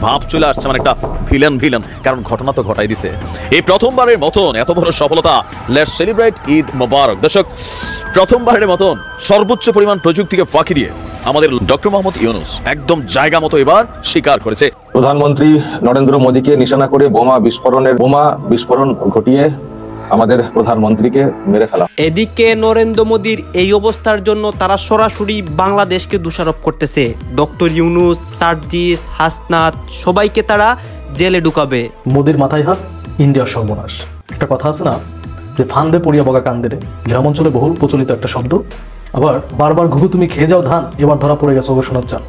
ভাব চলে আসছে, মানে একটা ভিলেন, কারণ ঘটনা তো ঘটাই দিছে। এই প্রথমবারের মতন এত বড় সফলতা, লেটস সেলিব্রেট ঈদ মোবারক। দর্শক, প্রথমবারের মতন সর্বোচ্চ পরিমাণ প্রযুক্তিকে ফাঁকি দিয়ে আমাদের ডক্টর মোহাম্মদ ইউনূস একদম জায়গা মতো এবার স্বীকার করেছে। প্রধানমন্ত্রী নরেন্দ্র মোদীকে নিশানা করে বোমা বিস্ফোরণ ঘটিয়ে আমাদের প্রধানমন্ত্রীকে মেরে ফেলা। এদিকে নরেন্দ্র মোদীর এই অবস্থার জন্য তারা সরাসরি বাংলাদেশকে দোষারোপ করতেছে। ডক্টর ইউনূস, সার্জিস, হাসনাত সবাইকে তারা জেলে ঢুকাবে। মোদীর মাথায় হাত, ইন্ডিয়ার সর্বনাশ। একটা কথা আছে না যে ফান্দে পড়িয়া বগা কান্দেরে, গ্রাম অঞ্চলে বহুল প্রচলিত একটা শব্দ। আবার বারবার ঘুঘু তুমি খেয়ে যাও ধান, এবার ধরা পড়ে গেছে শোনার চান।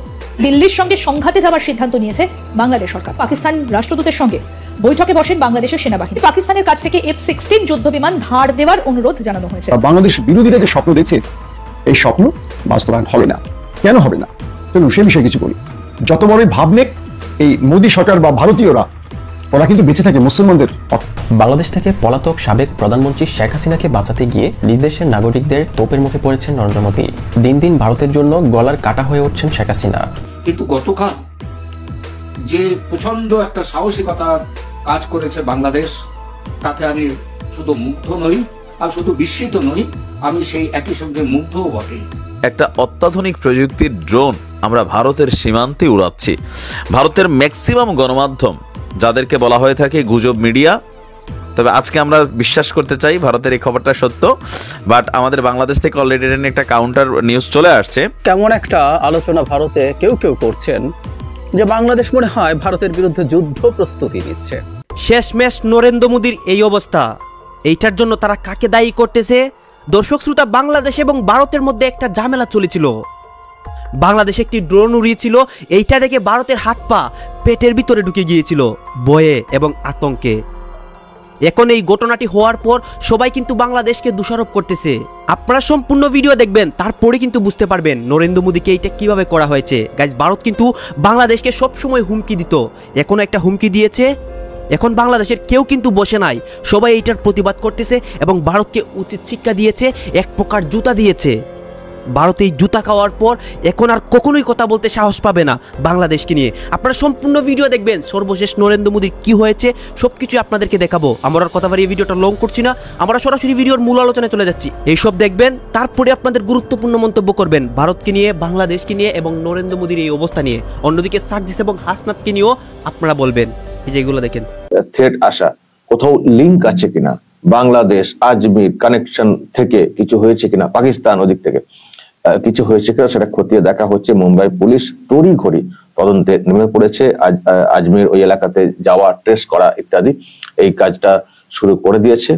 দিল্লির সঙ্গে সংঘাতে যাওয়ার সিদ্ধান্ত নিয়েছে বাংলাদেশ সরকার। পাকিস্তান রাষ্ট্রদূতের সঙ্গে বৈঠকে বসেন বাংলাদেশের সেনাবাহিনী। পাকিস্তানের কাছ থেকে F-16 যুদ্ধ বিমান ধার দেওয়ার অনুরোধ জানানো হয়েছে। বাংলাদেশ বিরোধীরা যে স্বপ্ন দেখছে, এই স্বপ্ন বাস্তবায়ন হবে না। কেন হবে না? চলুন সে বিষয়ে কিছু বলি। যত বড়ই ভাবনেক এই মোদী সরকার বা ভারতীয়রা, ওরা কিন্তু বেঁচে থাকে মুসলমানদের। বাংলাদেশ থেকে পলাতক সাবেক প্রধানমন্ত্রী শেখ হাসিনাকে বাঁচাতে গিয়ে নিজ দেশের নাগরিকদের তোপের মুখে পড়েছেন নরেন্দ্র মোদী। দিন দিন ভারতের জন্য গলার কাটা হয়ে উঠছেন শেখ হাসিনা। কিন্তু গতকাল যে প্রচন্ড একটা সাহসিকতা কাজ করেছে বাংলাদেশ, তাতে আমি শুধু মুগ্ধ নই আর শুধু বিস্মিত নই, আমি সেই একই সঙ্গে মুগ্ধও বটে। একটা অত্যাধুনিক প্রযুক্তির ড্রোন আমরা ভারতের সীমান্তে উড়াচ্ছি। ভারতের ম্যাক্সিমাম গণমাধ্যম, যাদেরকে বলা হয়ে থাকে গুজব মিডিয়া, তবে আজকে আমরা বিশ্বাস করতে চাই ভারতের এই খবরটা সত্য। বাট আমাদের বাংলাদেশ থেকে অলরেডি একটা কাউন্টার নিউজ চলে আসছে। কেমন একটা আলোচনা ভারতে কেউ করছেন যে বাংলাদেশ মনে হয় ভারতের বিরুদ্ধে যুদ্ধ প্রস্তুতি নিচ্ছে। শেষমেশ নরেন্দ্র মোদীর এই অবস্থা, এইটার জন্য তারা কাকে দায়ী করতেছে? দর্শক শ্রোতা, বাংলাদেশ এবং ভারতের মধ্যে একটা ঝামেলা চলেছিল। বাংলাদেশ একটি ড্রোন উড়িয়েছিল, এইটা দেখে ভারতের হাত পা পেটের ভিতরে ঢুকে গিয়েছিল ভয়ে এবং আতঙ্কে। এখন এই ঘটনাটি হওয়ার পর সবাই কিন্তু বাংলাদেশকে দোষারোপ করতেছে। আপনারা সম্পূর্ণ ভিডিও দেখবেন, তারপরে কিন্তু বুঝতে পারবেন নরেন্দ্র মোদীকে এইটা কিভাবে করা হয়েছে। গাইজ, ভারত কিন্তু বাংলাদেশকে সবসময় হুমকি দিত, এখন একটা হুমকি দিয়েছে। এখন বাংলাদেশের কেউ কিন্তু বসে নাই, সবাই এইটার প্রতিবাদ করতেছে এবং ভারতকে উচিত শিক্ষা দিয়েছে, এক প্রকার জুতা দিয়েছে। ভারত এই জুতা খাওয়ার পর এখন আর কখনোই কথা বলতে সাহস পাবে না বাংলাদেশকে নিয়ে। আপনারা সম্পূর্ণ ভিডিও দেখবেন, সর্বশেষ নরেন্দ্র মোদীর কি হয়েছে সবকিছু আপনাদেরকে দেখাবো। আমরা আর কথা বাড়িয়ে ভিডিওটা লং করছি না, আমরা সরাসরি ভিডিওর মূল আলোচনায় চলে যাচ্ছি। এইসব দেখবেন, তারপরে আপনাদের গুরুত্বপূর্ণ মন্তব্য করবেন ভারতকে নিয়ে, বাংলাদেশকে নিয়ে এবং নরেন্দ্র মোদীর এই অবস্থা নিয়ে। অন্যদিকে সার্জিস এবং হাসনাতকে নিয়েও আপনারা বলবেন। এই যেগুলো দেখেন, থ্রেট আসা, কোথাও লিঙ্ক আছে কিনা, বাংলাদেশ আজমির কানেকশন থেকে কিছু হয়েছে কিনা, পাকিস্তান ওদিক থেকে কিছু হয়েছে কিনা, সেটা খতিয়ে দেখা হচ্ছে। মুম্বাই পুলিশ তড়িঘড়ি তদন্তে নেমে পড়েছে। আজমির ওই এলাকাতে যাওয়া, ট্রেস করা ইত্যাদি এই কাজটা শুরু করে দিয়েছে।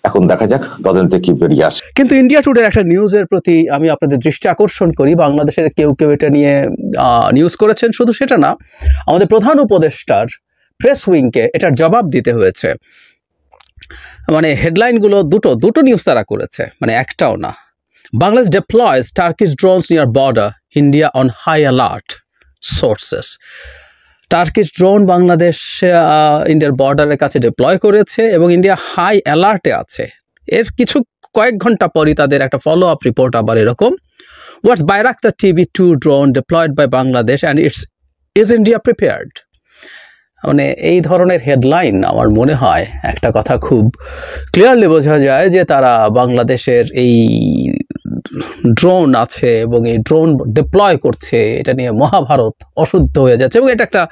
এখন দেখা যাক তদন্তে কি বেরিয়ে আসে। কিন্তু ইন্ডিয়া টুডের একটা নিউজের প্রতি আমি আপনাদের দৃষ্টি আকর্ষণ করি। বাংলাদেশের কেউ এটা নিয়ে নিউজ করেছেন, শুধু সেটা না, আমাদের প্রধান উপদেষ্টার প্রেস উইংকে এটার জবাব দিতে হয়েছে। মানে হেডলাইনগুলো দুটো নিউজ তারা করেছে, মানে একটাও না। Bangladesh deploys Turkish drones near border, India on high alert, sources. Turkish drone Bangladesh ইন্ডিয়ার বর্ডারের কাছে ডিপ্লয় করেছে এবং ইন্ডিয়া হাই অ্যালার্টে আছে। এর কয়েক ঘন্টা পরই তাদের একটা ফলো আপ রিপোর্ট আবার এরকম, হোয়াটস Bayraktar TB2 drone deployed by Bangladesh and is India prepared? মানে এই ধরনের হেডলাইন আমার মনে হয় একটা কথা খুব ক্লিয়ারলি বোঝা যায় যে তারা বাংলাদেশের এই ড্রোন আছে এবং এই ড্রোন ডিপ্লয় করছে, এটা নিয়ে মহাভারত অশুদ্ধ হয়ে যাচ্ছে এবং এটা একটা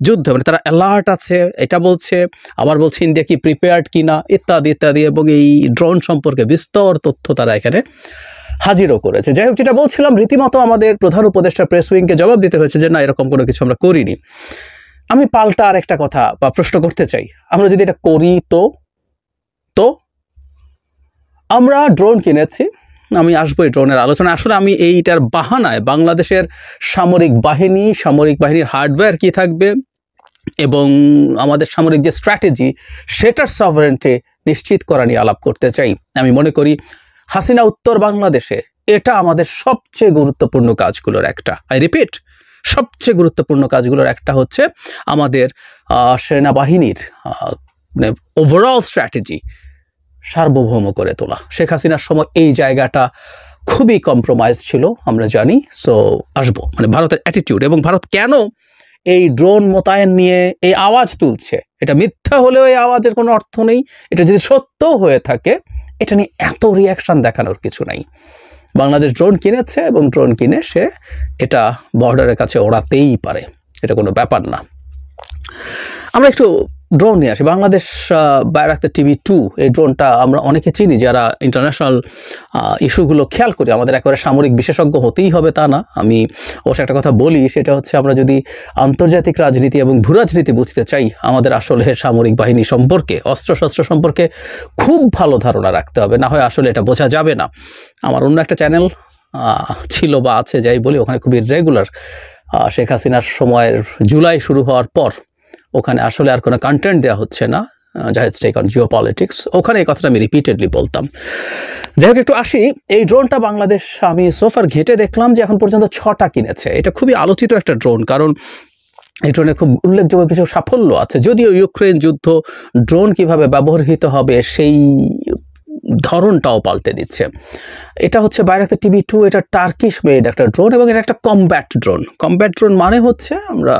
যুদ্ধ। মানে তারা অ্যালার্ট আছে এটা বলছে, আবার বলছে ইন্ডিয়া কি প্রিপেয়ার্ড কিনা ইত্যাদি এবং এই ড্রোন সম্পর্কে বিস্তর তথ্য তারা এখানে হাজিরও করেছে। যাই হোক, যেটা বলছিলাম, রীতিমতো আমাদের প্রধান উপদেষ্টা প্রেস উইংকে জবাব দিতে হয়েছে যে না, এরকম কোনো কিছু আমরা করিনি। আমি পাল্টা আর একটা কথা বা প্রশ্ন করতে চাই, আমরা যদি এটা করি তো আমরা ড্রোন কিনেছি, আমি আসবো এই ড্রোনের আলোচনা। আসলে আমি এইটার বাহানায় বাংলাদেশের সামরিক বাহিনীর হার্ডওয়্যার কি থাকবে এবং আমাদের সামরিক যে স্ট্র্যাটেজি সেটার সভারেন্টি নিশ্চিত করা নিয়ে আলাপ করতে চাই। আমি মনে করি হাসিনা উত্তর বাংলাদেশে এটা আমাদের সবচেয়ে গুরুত্বপূর্ণ কাজগুলোর একটা। আই রিপিট, সবচেয়ে গুরুত্বপূর্ণ কাজগুলোর একটা হচ্ছে আমাদের সেনাবাহিনীর মানে ওভারঅল স্ট্র্যাটেজি সার্বভৌম করে তোলা। শেখ হাসিনার সময় এই জায়গাটা খুবই কম্প্রোমাইজ ছিল আমরা জানি। সো আসবো মানে ভারতের অ্যাটিটিউড এবং ভারত কেন এই ড্রোন মোতায়েন নিয়ে এই আওয়াজ তুলছে, এটা মিথ্যা হলেও এই আওয়াজের কোনো অর্থ নেই। এটা যদি সত্যও হয়ে থাকে, এটা নিয়ে এত রিয়াকশন দেখানোর কিছু নাই। বাংলাদেশ ড্রোন কিনেছে এবং ড্রোন কিনে সে এটা বর্ডারের কাছে ওড়াতেই পারে, এটা কোনো ব্যাপার না। আমরা একটু ড্রোন নিয়ে আসি। বাংলাদেশ বায়রাক্তার TB2, এই ড্রোনটা আমরা অনেকে চিনি যারা ইন্টারন্যাশনাল ইস্যুগুলো খেয়াল করি। আমাদের একেবারে সামরিক বিশেষজ্ঞ হতেই হবে তা না। আমি অবশ্য একটা কথা বলি, সেটা হচ্ছে আমরা যদি আন্তর্জাতিক রাজনীতি এবং ভূরাজনীতি বুঝতে চাই, আমাদের আসলে সামরিক বাহিনী সম্পর্কে, অস্ত্রশস্ত্র সম্পর্কে খুব ভালো ধারণা রাখতে হবে, না হয় আসলে এটা বোঝা যাবে না। আমার অন্য একটা চ্যানেল ছিল বা আছে, যাই বলি, ওখানে খুবই রেগুলার শেখ হাসিনার সময়ের জুলাই শুরু হওয়ার পর ওখানে আসলে আর কোনো কন্টেন্ট দেওয়া হচ্ছে না, জাহেজ টেক অন জিও পলিটিক্স, ওখানে এই কথাটা আমি রিপিটেডলি বলতাম। যাই হোক, একটু আসি। এই ড্রোনটা বাংলাদেশ আমি সোফার ঘেটে দেখলাম যে এখন পর্যন্ত 6টা কিনেছে। এটা খুবই আলোচিত একটা ড্রোন, কারণ এই ড্রোনে খুব উল্লেখযোগ্য কিছু সাফল্য আছে। যদিও ইউক্রেন যুদ্ধ ড্রোন কিভাবে ব্যবহৃত হবে সেই ধরনটাও পাল্টে দিচ্ছে। এটা হচ্ছে বায়রাক্তার TB2, এটা টার্কিশ মেড একটা ড্রোন এবং এটা একটা কমব্যাট ড্রোন। কমব্যাট ড্রোন মানে হচ্ছে, আমরা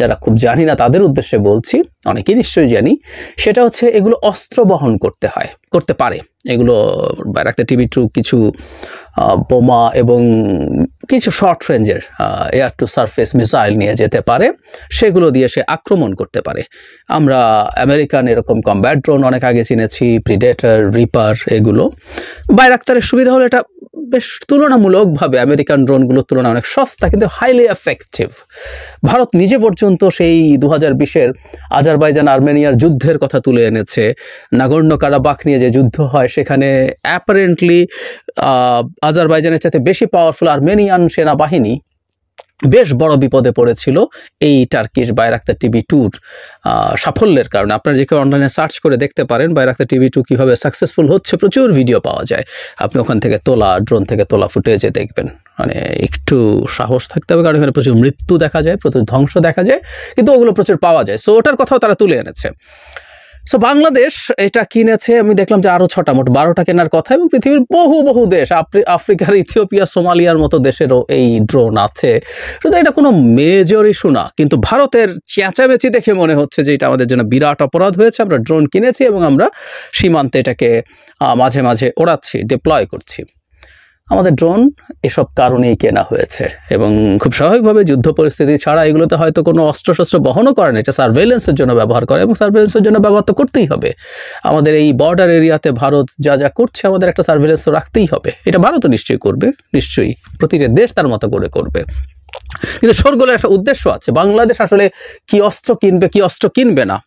যারা খুব জানি না তাদের উদ্দেশ্যে বলছি, অনেকেই নিশ্চয়ই জানি, সেটা হচ্ছে এগুলো অস্ত্র বহন করতে পারে। এগুলো বায়রাক্তার TB2 কিছু বোমা এবং কিছু শর্ট রেঞ্জের এয়ার টু সারফেস মিসাইল নিয়ে যেতে পারে, সেগুলো দিয়ে সে আক্রমণ করতে পারে। আমরা আমেরিকান এরকম কমব্যাট ড্রোন অনেক আগে চিনেছি, প্রিডেটর, রিপার, এগুলো। বায়রাক্তারের সুবিধা হলো এটা বেশ তুলনামূলকভাবে আমেরিকান ড্রোনগুলোর তুলনায় অনেক সস্তা, কিন্তু হাইলি এফেক্টিভ। ভারত নিজে পর্যন্ত সেই 2020-এর আজারবাইজান আর্মেনিয়ার যুদ্ধের কথা তুলে এনেছে। নাগর্নো কারাবাখ নিয়ে যে যুদ্ধ হয়, সেখানে অ্যাপারেন্টলি আজারবাইজানের চাইতে বেশি পাওয়ারফুল আর্মেনিয়ান সেনাবাহিনী বেশ বড় বিপদে পড়েছিল এই টার্কিশ বায়রাক্তার TB2-র সাফল্যের কারণে। আপনারা যে কেউ অনলাইনে সার্চ করে দেখতে পারেন বায়রাক্তার TB2 কীভাবে সাকসেসফুল হচ্ছে, প্রচুর ভিডিও পাওয়া যায়। আপনি ওখান থেকে তোলা, ড্রোন থেকে তোলা ফুটেজে দেখবেন। মানে একটু সাহস থাকতে হবে, কারণ এখানে প্রচুর মৃত্যু দেখা যায়, প্রচুর ধ্বংস দেখা যায়, কিন্তু ওগুলো প্রচুর পাওয়া যায়। সো ওটার কথাও তারা তুলে এনেছে। সো বাংলাদেশ এটা কিনেছে, আমি দেখলাম যে আরও 6টা, মোট 12টা কেনার কথা, এবং পৃথিবীর বহু দেশ, আফ্রিকার ইথিওপিয়া, সোমালিয়ার মতো দেশেরও এই ড্রোন আছে। শুধু এটা কোনো মেজর ইস্যু না, কিন্তু ভারতের চেঁচামেচি দেখে মনে হচ্ছে যে এটা আমাদের জন্য বিরাট অপরাধ হয়েছে। আমরা ড্রোন কিনেছি এবং আমরা সীমান্তে এটাকে মাঝে মাঝে ওড়াচ্ছি, ডিপ্লয় করছি। আমাদের ড্রোন এসব কারণেই কেনা হয়েছে, এবং খুব স্বাভাবিকভাবে যুদ্ধ পরিস্থিতি ছাড়া এগুলোতে হয়তো কোনো অস্ত্রশস্ত্র বহনও করে না, এটা সার্ভেলেন্সের জন্য ব্যবহার করে, এবং সার্ভেলেন্সের জন্য ব্যবহার তো করতেই হবে। আমাদের এই বর্ডার এরিয়াতে ভারত যা করছে, আমাদের একটা সার্ভেলেন্স তো রাখতেই হবে। এটা ভারতও নিশ্চয়ই করবে, নিশ্চয়ই প্রতিটা দেশ তার মতো করে করবে। কিন্তু শোরগোলের একটা উদ্দেশ্য আছে। বাংলাদেশ আসলে কি অস্ত্র কিনবে, কি অস্ত্র কিনবে না,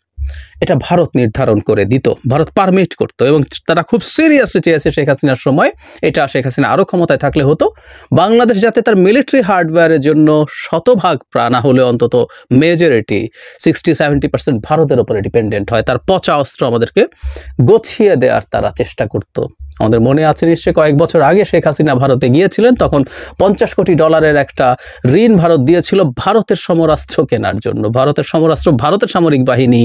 এটা ভারত নির্ধারণ করে দিত, ভারত পারমিট করত, এবং তারা খুব সিরিয়াসলি চেয়েছে শেখ হাসিনার সময় এটা শেখ হাসিনা আরও ক্ষমতায় থাকলে হতো। বাংলাদেশ যাতে তার মিলিটারি হার্ডওয়্যারের জন্য 100% না হলে অন্তত মেজরিটি 60-70% ভারতের উপরে ডিপেন্ডেন্ট হয়, তার পচা অস্ত্র আমাদেরকে গছিয়ে দেওয়ার তারা চেষ্টা করত। আমাদের মনে আছে নিশ্চয়ই কয়েক বছর আগে শেখ হাসিনা ভারতে গিয়েছিলেন, তখন $50 কোটি একটা ঋণ ভারত দিয়েছিল ভারতের সমরাস্ত্র কেনার জন্য। ভারতের সমরাস্ত্র ভারতের সামরিক বাহিনী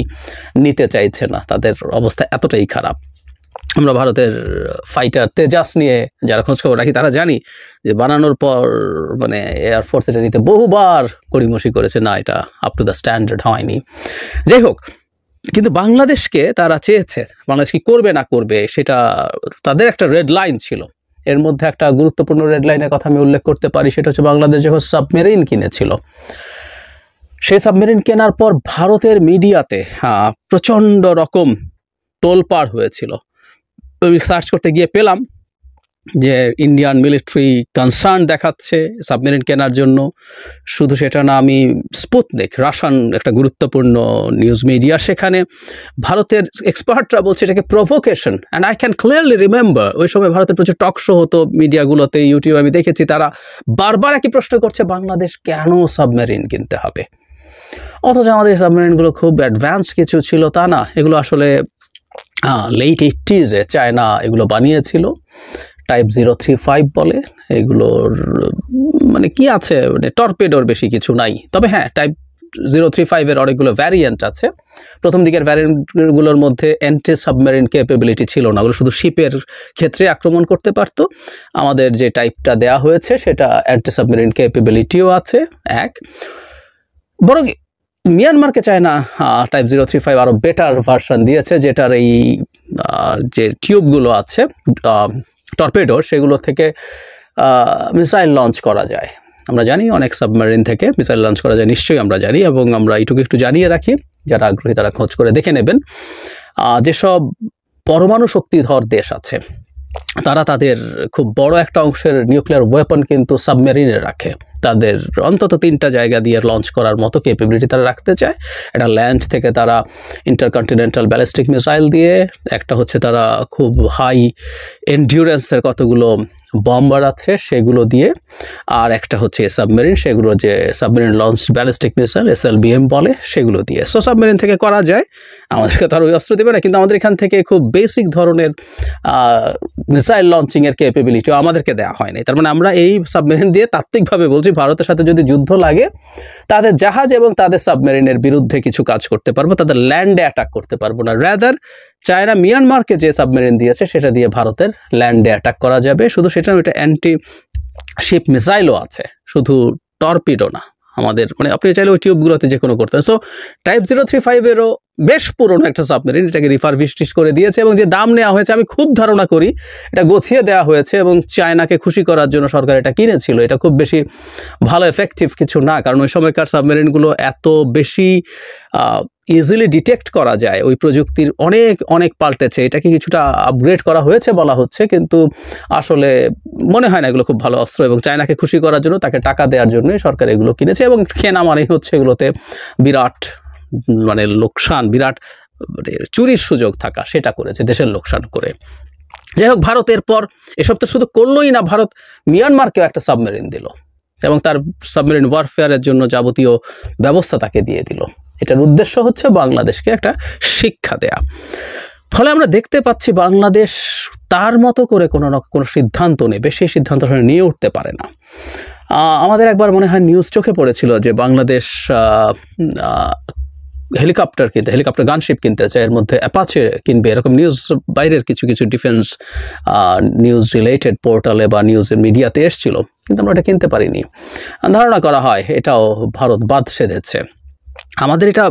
নিতে চাইছে না, তাদের অবস্থা এতটাই খারাপ। আমরা ভারতের ফাইটার তেজাস নিয়ে যারা খোঁজখবর রাখি তারা জানি যে বানানোর পর মানে এয়ারফোর্স এটা নিতে বহুবার গড়িমসি করেছে, না এটা আপ টু দ্য স্ট্যান্ডার্ড হয়নি। যাই হোক, কিন্তু বাংলাদেশকে তারা চেয়েছে, বাংলাদেশ কি করবে না করবে সেটা তাদের একটা রেড লাইন ছিল। এর মধ্যে একটা গুরুত্বপূর্ণ রেড লাইনের কথা আমি উল্লেখ করতে পারি, সেটা হচ্ছে বাংলাদেশ যখন সাবমেরিন কিনেছিল, সেই সাবমেরিন কেনার পর ভারতের মিডিয়াতে প্রচণ্ড রকম তোলপাড় হয়েছিল। সার্চ করতে গিয়ে পেলাম যে ইন্ডিয়ান মিলিটারি কনসার্ন দেখাচ্ছে সাবমেরিন কেনার জন্য। শুধু সেটা না, আমি স্পুতনিক, রাশিয়ান একটা গুরুত্বপূর্ণ নিউজ মিডিয়া, সেখানে ভারতের এক্সপার্টরা বলছে এটাকে provocation. And I can clearly remember ওই সময় ভারতের প্রচুর টক শো হতো মিডিয়াগুলোতে, ইউটিউবে আমি দেখেছি, তারা বারবার একই প্রশ্ন করছে, বাংলাদেশ কেন সাবমেরিন কিনতে হবে? অথচ আমাদের সাবমেরিনগুলো খুব অ্যাডভান্সড কিছু ছিল তা না, এগুলো আসলে লেট 80s-এ চায়না এগুলো বানিয়েছিল, টাইপ 035 বলে। এগুলোর মানে কি আছে, মানে টর্পেডোর বেশি কিছু নাই, তবে হ্যাঁ টাইপ 035-এর অনেকগুলো ভ্যারিয়েন্ট আছে। প্রথম দিকের ভ্যারিয়েন্টগুলোর মধ্যে অ্যান্টি সাবমেরিন ক্যাপেবিলিটি ছিল না, ওগুলো শুধু শিপের ক্ষেত্রে আক্রমণ করতে পারতো। আমাদের যে টাইপটা দেয়া হয়েছে সেটা অ্যান্টি সাবমেরিন ক্যাপেবিলিটিও আছে। এক বরং মিয়ানমারকে চায়না টাইপ 035 আরও বেটার ভার্সন দিয়েছে, যেটার এই যে টিউবগুলো আছে টর্পেডোর, সেগুলো থেকে মিসাইল লঞ্চ করা যায়। আমরা জানি অনেক সাবমেরিন থেকে মিসাইল লঞ্চ করা যায়, নিশ্চয়ই আমরা জানি, এবং আমরা এইটুকু একটু জানিয়ে রাখি, যারা আগ্রহী তারা খোঁজ করে দেখে নেবেন। যেসব পরমাণু শক্তিধর দেশ আছে তারা তাদের খুব বড় একটা অংশের নিউক্লিয়ার ওয়েপন কিন্তু সাবমেরিনে রাখে। তাদের অন্তত 3টা জায়গা দিয়ে লঞ্চ করার মতো ক্যাপাবিলিটি তারা রাখতে চায়। একটা ল্যান্ড থেকে তারা ইন্টারকন্টিনেন্টাল ব্যালিস্টিক মিসাইল দিয়ে, একটা হচ্ছে তারা খুব হাই এন্ডিউরেন্সের কতগুলো বম্বার আছে সেগুলো দিয়ে, আর একটা হচ্ছে সাবমেরিন, সেগুলো যে submarine launch ballistic missile SLBM বলে, সেগুলো দিয়ে। সো সাবমেরিন থেকে করা যায়, আমাদেরকে তার ওই অস্ত্র দেবে না, কিন্তু আমাদের এখান থেকে খুব বেসিক ধরনের মিসাইল লঞ্চিংয়ের ক্যাপাবিলিটিও আমাদেরকে দেওয়া হয়নি। তার মানে আমরা এই সাবমেরিন দিয়ে তাত্ত্বিকভাবে বলছি, ভারতের সাথে যদি যুদ্ধ লাগে তাদের জাহাজ এবং তাদের সাবমেরিনের বিরুদ্ধে কিছু কাজ করতে পারবো, তাদের ল্যান্ডে অ্যাটাক করতে পারবো না। রাদার চায়না মিয়ানমারকে যে সাবমেরিন দিয়েছে সেটা দিয়ে ভারতের ল্যান্ডে অ্যাটাক করা যাবে। শুধু সেটা এটা অ্যান্টি শিপ মিসাইলও আছে, শুধু টর্পিডো না। আমাদের মানে আপনি চাইলে ওই টিউবগুলোতে যে কোনো করতেন। সো টাইপ 035-এরও বেশ পুরনো একটা সাবমেরিন, এটাকে রিফারবিশড করে দিয়েছে, এবং যে দাম নেওয়া হয়েছে আমি খুব ধারণা করি এটা গোছিয়ে দেওয়া হয়েছে এবং চায়নাকে খুশি করার জন্য সরকার এটা কিনেছিল। এটা খুব বেশি ভালো এফেক্টিভ কিছু না, কারণ ওই সময়কার সাবমেরিনগুলো এত বেশি ইজিলি ডিটেক্ট করা যায়, ওই প্রযুক্তির অনেক অনেক পাল্টেছে। এটাকে কিছুটা আপগ্রেড করা হয়েছে বলা হচ্ছে, কিন্তু আসলে মনে হয় না এগুলো খুব ভালো অস্ত্র, এবং চায়নাকে খুশি করার জন্য, তাকে টাকা দেওয়ার জন্যই সরকার এগুলো কিনেছে। এবং কেনা মানেই হচ্ছে এগুলোতে বিরাট মানে লোকসান, বিরাট চুরির সুযোগ থাকা, সেটা করেছে দেশের লোকসান করে। যাই হোক, ভারতের পর এসব তো শুধু করলোই না, ভারত মিয়ানমারকেও একটা সাবমেরিন দিল এবং তার সাবমেরিন ওয়ারফেয়ারের জন্য যাবতীয় ব্যবস্থা তাকে দিয়ে দিল। এটার উদ্দেশ্য হচ্ছে বাংলাদেশকে একটা শিক্ষা দেয়া। ফলে আমরা দেখতে পাচ্ছি বাংলাদেশ তার মতো করে কোনো সিদ্ধান্ত নেবে, সেই সিদ্ধান্ত আসলে নিয়ে উঠতে পারে না। আমাদের একবার মনে হয় নিউজ চোখে পড়েছিল যে বাংলাদেশ হেলিকপ্টার গানশিপ কিনতে চায়, এর মধ্যে অ্যাপাচে কিনবে, এরকম নিউজ বাইরের কিছু কিছু ডিফেন্স নিউজ রিলেটেড পোর্টালে বা নিউজের মিডিয়াতে এসছিল, কিন্তু আমরা এটা কিনতে পারিনি। ধারণা করা হয় এটাও ভারত বাদ সেধেছে। আমাদের এটা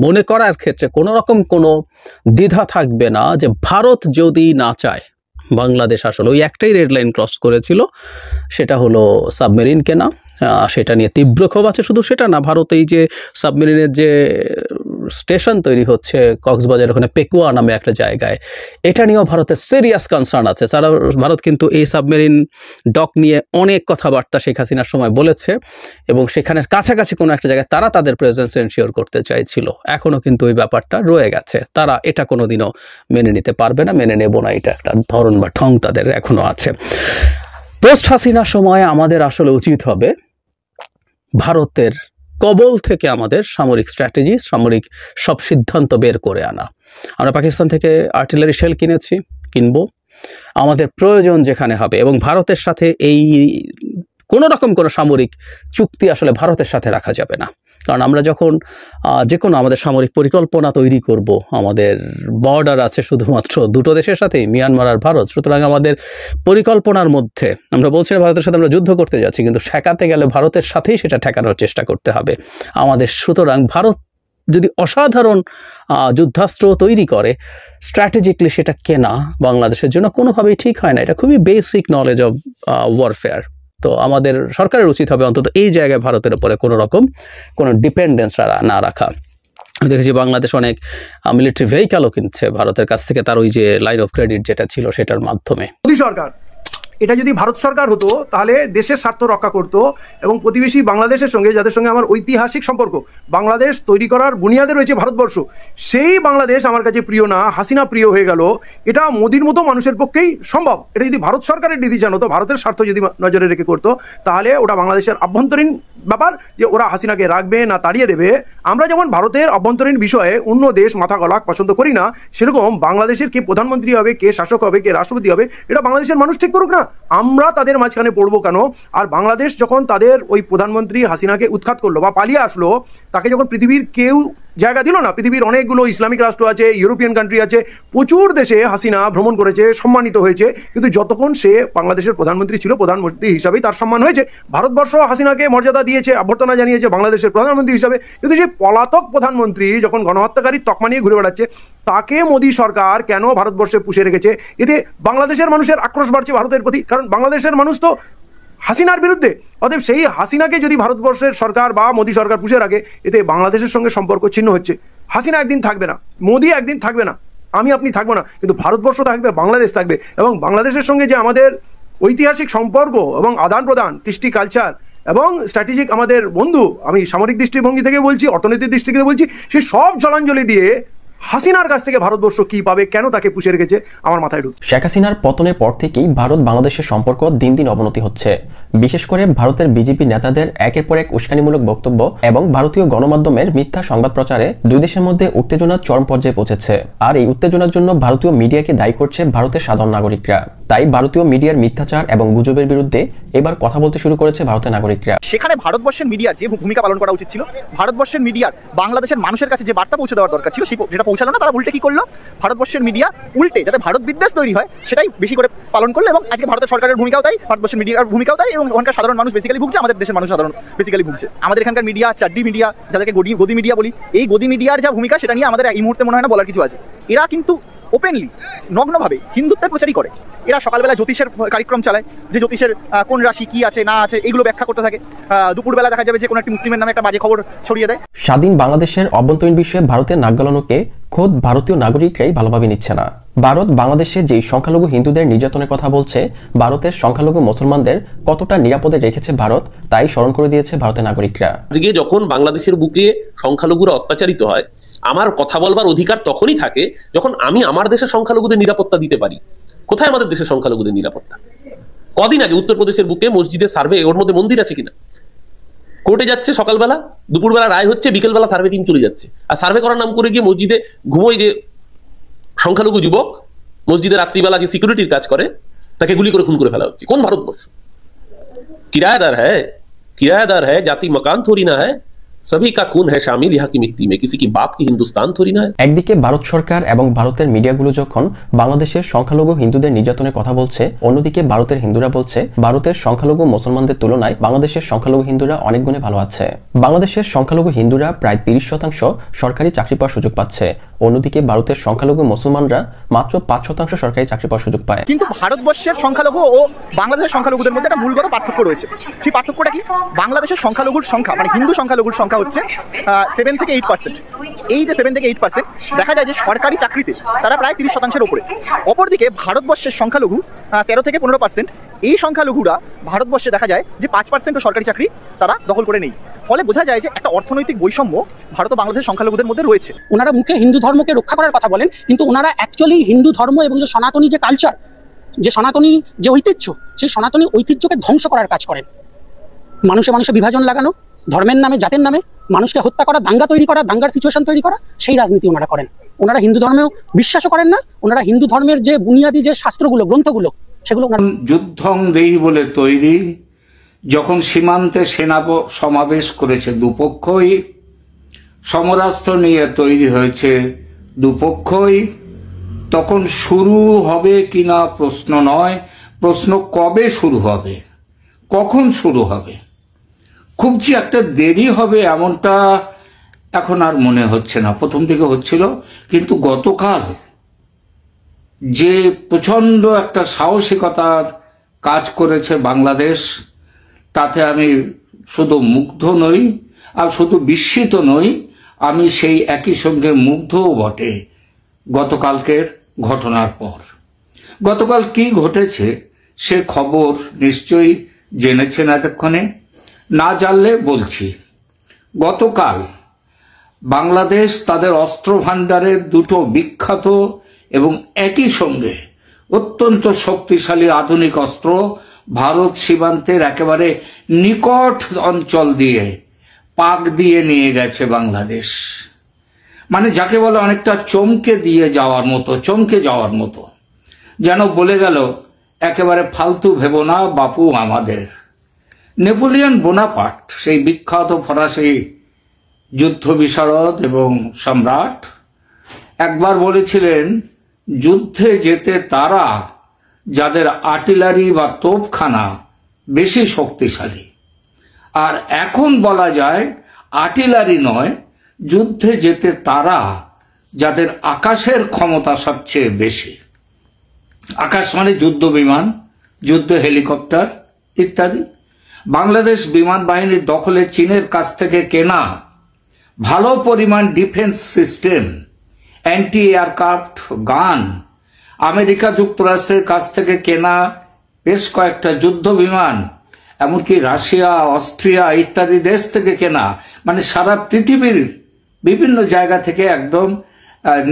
মনে করার ক্ষেত্রে কোনো রকম কোনো দ্বিধা থাকবে না যে ভারত যদি না চায়, বাংলাদেশ আসলে ওই একটাই রেড লাইন ক্রস করেছিল, সেটা হলো সাবমেরিন কেনা। সেটা নিয়ে তীব্র ক্ষোভ আছে। শুধু সেটা না, ভারত এই যে সাবমেরিনের যে স্টেশন তৈরি হচ্ছে কক্সবাজার, ওখানে পেকুয়া নামে একটা জায়গায়, এটা নিয়েও ভারতের সিরিয়াস কনসার্ন আছে। ভারত কিন্তু এই সাবমেরিন ডক নিয়ে অনেক কথাবার্তা শেখ হাসিনার সময় বলেছে, এবং সেখানের কাছাকাছি কোনো একটা জায়গায় তারা তাদের প্রেজেন্স এনশিওর করতে চাইছিল। এখনও কিন্তু ওই ব্যাপারটা রয়ে গেছে, তারা এটা কোনোদিনও মেনে নিতে পারবে না, মেনে নেব না, এটা একটা ধরন বা ঠং তাদের এখনও আছে। পোস্ট হাসিনার সময় আমাদের আসলে উচিত হবে ভারতের কবল থেকে আমাদের সামরিক স্ট্র্যাটেজি, সামরিক সব সিদ্ধান্ত বের করে আনা। আমরা পাকিস্তান থেকে আর্টিলারি শেল কিনবো, আমাদের প্রয়োজন যেখানে হবে, এবং ভারতের সাথে এই কোনো রকম কোনো সামরিক চুক্তি আসলে ভারতের সাথে রাখা যাবে না। কারণ আমরা যখন যে কোনো আমাদের সামরিক পরিকল্পনা তৈরি করব, আমাদের বর্ডার আছে শুধুমাত্র দুটো দেশের সাথেই, মিয়ানমার আর ভারত। সুতরাং আমাদের পরিকল্পনার মধ্যে আমরা বলছি না ভারতের সাথে আমরা যুদ্ধ করতে যাচ্ছি, কিন্তু ঠেকাতে গেলে ভারতের সাথেই সেটা ঠেকানোর চেষ্টা করতে হবে আমাদের। সুতরাং ভারত যদি অসাধারণ যুদ্ধাস্ত্র তৈরি করে, স্ট্র্যাটেজিক্যালি সেটা কেনা বাংলাদেশের জন্য কোনোভাবেই ঠিক হয় না। এটা খুবই বেসিক নলেজ অফ ওয়ারফেয়ার। তো আমাদের সরকারের উচিত হবে অন্তত এই জায়গায় ভারতের উপরে কোনো রকম কোনো ডিপেন্ডেন্স না রাখা। আমি দেখেছি বাংলাদেশ অনেক মিলিটারি ভেহিক্যালও কিনছে ভারতের কাছ থেকে, তার ওই যে লাইন অফ ক্রেডিট যেটা ছিল সেটার মাধ্যমে। মোদী সরকার, এটা যদি ভারত সরকার হতো তাহলে দেশের স্বার্থ রক্ষা করত, এবং প্রতিবেশী বাংলাদেশের সঙ্গে, যাদের সঙ্গে আমার ঐতিহাসিক সম্পর্ক, বাংলাদেশ তৈরি করার বুনিয়াদে রয়েছে ভারতবর্ষ, সেই বাংলাদেশ আমার কাছে প্রিয় না, হাসিনা প্রিয় হয়ে গেল। এটা মোদির মতো মানুষের পক্ষেই সম্ভব। এটা যদি ভারত সরকারের ডিসিশন হতো, ভারতের স্বার্থ যদি নজরে রেখে করতো, তাহলে ওটা বাংলাদেশের আভ্যন্তরীণ ব্যাপার যে ওরা হাসিনাকে রাখবে না তাড়িয়ে দেবে। আমরা যেমন ভারতের অভ্যন্তরীণ বিষয়ে অন্য দেশ মাথা গলা পছন্দ করি না, সেরকম বাংলাদেশের কে প্রধানমন্ত্রী হবে, কে শাসক হবে, কে রাষ্ট্রপতি হবে, এটা বাংলাদেশের মানুষ ঠিক করুক না, আমরা তাদের মাঝখানে পড়বো কেন? আর বাংলাদেশ যখন তাদের ওই প্রধানমন্ত্রী হাসিনাকে উৎখাত করলো বা পালিয়ে আসলো, তাকে যখন পৃথিবীর কেউ জায়গা দিল না। পৃথিবীর অনেকগুলো ইসলামিক রাষ্ট্র আছে, ইউরোপিয়ান কান্ট্রি আছে, প্রচুর দেশে হাসিনা ভ্রমণ করেছে, সম্মানিত হয়েছে, কিন্তু যতক্ষণ সে বাংলাদেশের প্রধানমন্ত্রী ছিল, প্রধানমন্ত্রী হিসাবেই তার সম্মান হয়েছে। ভারতবর্ষ হাসিনাকে মর্যাদা দিয়েছে, অভ্যর্থনা জানিয়েছে বাংলাদেশের প্রধানমন্ত্রী হিসাবে, কিন্তু সেই পলাতক প্রধানমন্ত্রী যখন গণহত্যাকারীর তকমা নিয়ে ঘুরে বেড়াচ্ছে, তাকে মোদী সরকার কেন ভারতবর্ষে পুষে রেখেছে? এতে বাংলাদেশের মানুষের আক্রোশ বাড়ছে ভারতের প্রতি, কারণ বাংলাদেশের মানুষ তো হাসিনার বিরুদ্ধে। অতএব সেই হাসিনাকে যদি ভারতবর্ষের সরকার বা মোদী সরকার পুষে রাখে, এতে বাংলাদেশের সঙ্গে সম্পর্ক ছিন্ন হচ্ছে। হাসিনা একদিন থাকবে না, মোদী একদিন থাকবে না, আমি আপনি থাকবো না, কিন্তু ভারতবর্ষ থাকবে, বাংলাদেশ থাকবে। এবং বাংলাদেশের সঙ্গে যে আমাদের ঐতিহাসিক সম্পর্ক এবং আদান প্রদান, কৃষ্টি, কালচার এবং স্ট্র্যাটেজিক আমাদের বন্ধু, আমি সামরিক দৃষ্টিভঙ্গি থেকে বলছি, অর্থনৈতিক দৃষ্টি থেকে বলছি, সেই সব জলাঞ্জলি দিয়ে হাসিনার কাছ থেকে ভারতবর্ষ কি পাবে, কেন তাকে পুষে রেখেছে, আমার মাথায় ঢুকছে। শেখ হাসিনার পতনের পর থেকেই ভারত বাংলাদেশের সম্পর্ক দিন দিন অবনতি হচ্ছে। বিশেষ করে ভারতের বিজেপি নেতাদের একের পর এক উস্কানিমূলক বক্তব্য এবং ভারতীয় গণমাধ্যমের মিথ্যা সংবাদ প্রচারে দুই দেশের মধ্যে উত্তেজনা চরম পর্যায়ে পৌঁছেছে। আর এই উত্তেজনার জন্য ভারতীয় মিডিয়াকে দায়ী করছে ভারতের সাধারণ নাগরিকরা। তাই ভারতীয় মিডিয়ার মিথ্যাচার এবং গুজবের বিরুদ্ধে এবার কথা বলতে শুরু করেছে ভারতের নাগরিকরা। সেখানে ভারতবর্ষের মিডিয়ার যে ভূমিকা পালন করা উচিত ছিল, ভারতবর্ষের মিডিয়ার বাংলাদেশের মানুষের কাছে যে বার্তা পৌঁছে দেওয়ার দরকার ছিল, সেটা পৌঁছালো না। তারা উল্টে কি করলো? ভারতবর্ষের মিডিয়া উল্টে যাতে ভারত বিদ্বেষ তৈরি হয় সেটাই বেশি করে পালন করলো। এবং আজকে ভারতের সরকারের ভূমিকাও তাই, ভারতবর্ষের মিডিয়ার ভূমিকাও তাই, এবং ওখানকার সাধারণ মানুষ বেসিক্যালি ভুগছে, আমাদের দেশের মানুষ সাধারণ বেসিক্যালি ভুগছে। আমাদের এখানকার মিডিয়া, চাড্ডি মিডিয়া, যাদেরকে গদি মিডিয়া বলি, এই গদি মিডিয়ার যা ভূমিকা সেটা নিয়ে আমাদের এই মুহূর্তে মনে হয় না বলার কিছু আছে। এরা কিন্তু ওপেনলি, নগ্নভাবে হিন্দুত্বের প্রচারই করে। এরা সকালবেলা জ্যোতিষের কার্যক্রম চালায়, যে জ্যোতিষের কোন রাশি কি আছে না আছে এগুলো ব্যাখ্যা করতে থাকে। দুপুরবেলা দেখা যাবে যে কোনো একটি মুসলিমের নামে একটা বাজে খবর ছড়িয়ে দেয়। স্বাধীন বাংলাদেশের অভ্যন্তরীণ বিষয়ে ভারতের নাক গলানোকে খোদ ভারতীয় নাগরিকরাই ভালোভাবে নিচ্ছে না। ভারত বাংলাদেশে যেই সংখ্যালঘু হিন্দুদের নির্যাতনের কথা বলছে, ভারতের সংখ্যালঘু মুসলমানদের কতটা নিরাপদে রেখেছে ভারত, তাই স্মরণ করে দিয়েছে ভারতের নাগরিকরা। আজকে যখন বাংলাদেশের বুকে সংখ্যালঘুরা অত্যাচারিত হয়, আমার কথা বলবার অধিকার তখনই থাকে যখন আমি আমার দেশের সংখ্যালঘুদের নিরাপত্তা দিতে পারি। কোথায় আমাদের দেশের সংখ্যালঘুদের নিরাপত্তা? কদিন আগে উত্তরপ্রদেশের বুকে মসজিদের সার্ভে, ওর মধ্যে মন্দির আছে কিনা, কোর্টে যাচ্ছে সকালবেলা, দুপুরবেলা রায় হচ্ছে, বিকেলবেলা সার্ভে টিম চলে যাচ্ছে, আর সার্ভে করার নাম করে গিয়ে মসজিদে ঘুমোয় যে সংখ্যালঘু যুবক, মসজিদে রাত্রিবেলা যে সিকিউরিটির কাজ করে, তাকে গুলি করে খুন করে ফেলা হচ্ছে। কোন ভারতবর্ষ? किराएदार है, जाति मकान थोड़ी ना है, सभी का खून है शामिल यहाँ की मिट्टी में, किसी की बाप की हिंदुस्तान थोड़ी ना है। একদিকে ভারত সরকার এবং ভারতের মিডিয়াগুলো যখন বাংলাদেশের সংখ্যালঘু হিন্দুদের নির্যাতনের কথা বলছে, অন্যদিকে ভারতের হিন্দুরা বলছে ভারতের সংখ্যালঘু মুসলমানদের তুলনায় বাংলাদেশের সংখ্যালঘু হিন্দুরা অনেক গুণে ভালো আছে। বাংলাদেশের সংখ্যালঘু হিন্দুরা প্রায় 30% সরকারি চাকরি পাওয়ার সুযোগ পাচ্ছে, অন্যদিকে ভারতের সংখ্যালঘু মুসলমানরা মাত্র 5% সরকারি চাকরি পাওয়ার সুযোগ পায়। কিন্তু ভারতবর্ষের সংখ্যালঘু ও বাংলাদেশের সংখ্যালঘুদের মধ্যে একটা মূলগত পার্থক্য রয়েছে। সেই পার্থক্যটা কি? বাংলাদেশের সংখ্যালঘুর সংখ্যা, মানে হিন্দু সংখ্যালঘুর সংখ্যা হচ্ছে 7 থেকে 8%। এই যে 7 থেকে 8% দেখা যায় যে সরকারি চাকরিতে তারা প্রায় 30%-এর উপরে। অপরদিকে ভারতবর্ষের সংখ্যালঘু 13 থেকে 15%। এই সংখ্যালঘুরা ভারতবর্ষে দেখা যায় যে 5% সরকারি চাকরি তারা দখল করে নেই। ফলে বোঝা যায় যে একটা অর্থনৈতিক বৈষম্য ভারত ও বাংলাদেশের সংখ্যালঘুদের মধ্যে রয়েছে। ওনারা মুখে হিন্দু ধর্মকে রক্ষা করার কথা বলেন, কিন্তু ওনারা অ্যাকচুয়ালি হিন্দু ধর্ম এবং যে সনাতনী যে কালচার, যে সনাতনী যে ঐতিহ্য, সেই সনাতনী ঐতিহ্যকে ধ্বংস করার কাজ করেন। মানুষে মানুষে বিভাজন লাগানো, ধর্মের নামে, জাতের নামে মানুষকে হত্যা করা, দাঙ্গা তৈরি করা, দাঙ্গার সিচুয়েশন তৈরি করা, সেই রাজনীতি ওনারা করেন। ওনারা হিন্দু ধর্মেও বিশ্বাসও করেন না। ওনারা হিন্দু ধর্মের যে বুনিয়াদী যে শাস্ত্রগুলো, গ্রন্থগুলো, সেগুলো যুদ্ধং দেহি বলে তৈরি। যখন সীমান্তে সেনা সমাবেশ করেছে দুপক্ষই, সমরাস্ত্র নিয়ে তৈরি হয়েছে দুপক্ষই, তখন শুরু হবে কিনা প্রশ্ন নয়, প্রশ্ন কবে শুরু হবে, কখন শুরু হবে। খুব যে একটা দেরি হবে এমনটা এখন আর মনে হচ্ছে না। প্রথম দিকে হচ্ছিল, কিন্তু গতকাল যে প্রচন্ড একটা সাহসিকতার কাজ করেছে বাংলাদেশ, তাতে আমি শুধু মুগ্ধ নই আর শুধু বিস্মিত নই, আমি সেই একই সঙ্গে মুগ্ধও বটে গতকালকের ঘটনার পর। গতকাল কি ঘটেছে সে খবর নিশ্চয়ই জেনেছেন এতক্ষণে, না জানলে বলছি। গতকাল বাংলাদেশ তাদের অস্ত্র ভাণ্ডারের দুটো বিখ্যাত এবং একই সঙ্গে অত্যন্ত শক্তিশালী আধুনিক অস্ত্র ভারত সীমান্তের একেবারে নিকট অঞ্চল দিয়ে পাক দিয়ে নিয়ে গেছে বাংলাদেশ। মানে যাকে বলে অনেকটা চমকে যাওয়ার মতো, যেন বলে গেল একেবারে ফালতু ভেবো না বাপু আমাদের। নেপোলিয়ন বোনাপার্ট, সেই বিখ্যাত ফরাসি যুদ্ধ বিশারদ এবং সম্রাট, একবার বলেছিলেন যুদ্ধে যেতে তারা যাদের আর্টিলারি বা তোপখানা বেশি শক্তিশালী। আর এখন বলা যায় আর্টিলারি নয়, যুদ্ধে যেতে তারা যাদের আকাশের ক্ষমতা সবচেয়ে বেশি। আকাশ মানে যুদ্ধ বিমান, যুদ্ধ হেলিকপ্টার ইত্যাদি। বাংলাদেশ বিমান বাহিনীর দখলে চীনের কাছ থেকে কেনা ভালো পরিমাণ ডিফেন্স সিস্টেম, অ্যান্টি এয়ারক্রাফট গান, আমেরিকা যুক্তরাষ্ট্রের কাছ থেকে কেনা বেশ কয়েকটা যুদ্ধ বিমান, এমনকি রাশিয়া, অস্ট্রিয়া ইত্যাদি দেশ থেকে কেনা, মানে সারা পৃথিবীর বিভিন্ন জায়গা থেকে একদম